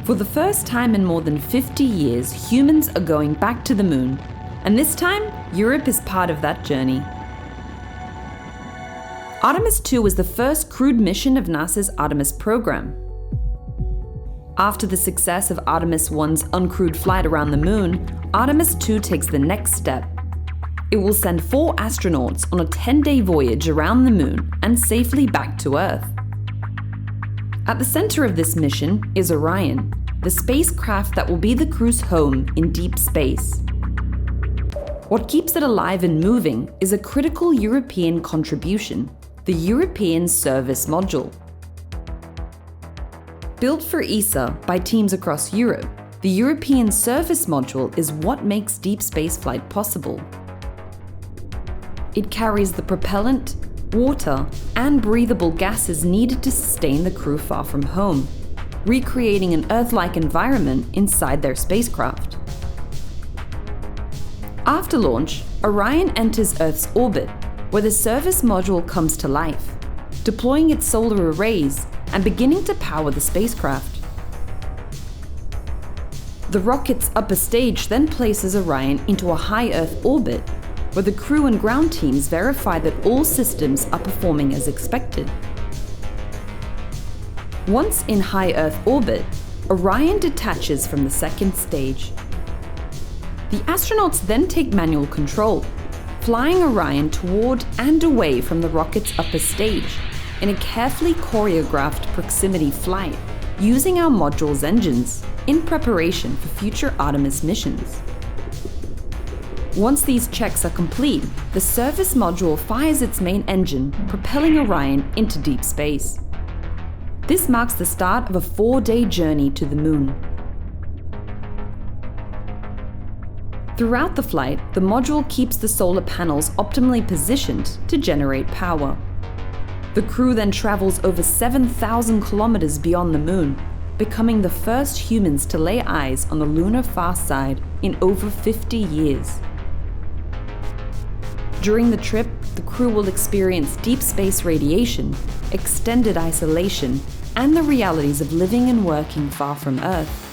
For the first time in more than 50 years, humans are going back to the moon. And this time, Europe is part of that journey. Artemis II was the first crewed mission of NASA's Artemis program. After the success of Artemis I's uncrewed flight around the moon, Artemis II takes the next step. It will send 4 astronauts on a 10-day voyage around the moon and safely back to Earth. At the center of this mission is Orion, the spacecraft that will be the crew's home in deep space. What keeps it alive and moving is a critical European contribution, the European Service Module. Built for ESA by teams across Europe, the European Service Module is what makes deep space flight possible. It carries the propellant, water, and breathable gases needed to sustain the crew far from home, recreating an Earth-like environment inside their spacecraft. After launch, Orion enters Earth's orbit, where the service module comes to life, deploying its solar arrays and beginning to power the spacecraft. The rocket's upper stage then places Orion into a high Earth orbit, where the crew and ground teams verify that all systems are performing as expected. Once in high Earth orbit, Orion detaches from the second stage. The astronauts then take manual control, flying Orion toward and away from the rocket's upper stage in a carefully choreographed proximity flight using our module's engines in preparation for future Artemis missions. Once these checks are complete, the service module fires its main engine, propelling Orion into deep space. This marks the start of a 4-day journey to the moon. Throughout the flight, the module keeps the solar panels optimally positioned to generate power. The crew then travels over 7,000 kilometers beyond the moon, becoming the first humans to lay eyes on the lunar far side in over 50 years. During the trip, the crew will experience deep space radiation, extended isolation, and the realities of living and working far from Earth.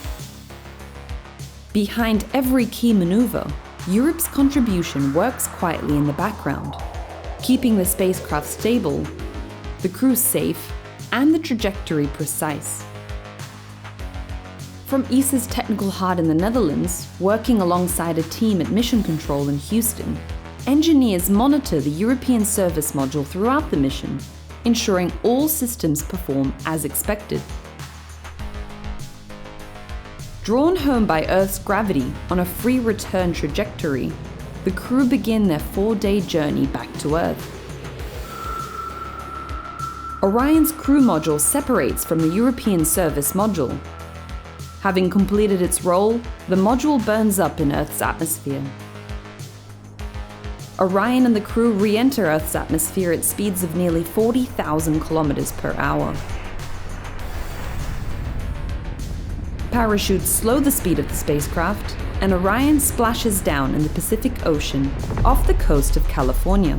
Behind every key maneuver, Europe's contribution works quietly in the background, keeping the spacecraft stable, the crew safe, and the trajectory precise. From ESA's technical heart in the Netherlands, working alongside a team at Mission Control in Houston, engineers monitor the European Service Module throughout the mission, ensuring all systems perform as expected. Drawn home by Earth's gravity on a free return trajectory, the crew begin their 4-day journey back to Earth. Orion's crew module separates from the European Service Module. Having completed its role, the module burns up in Earth's atmosphere. Orion and the crew re-enter Earth's atmosphere at speeds of nearly 40,000 kilometers per hour. Parachutes slow the speed of the spacecraft, and Orion splashes down in the Pacific Ocean off the coast of California.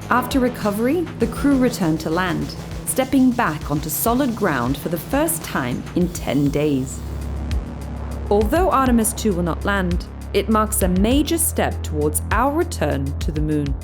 After recovery, the crew return to land, stepping back onto solid ground for the first time in 10 days. Although Artemis II will not land, it marks a major step towards our return to the moon.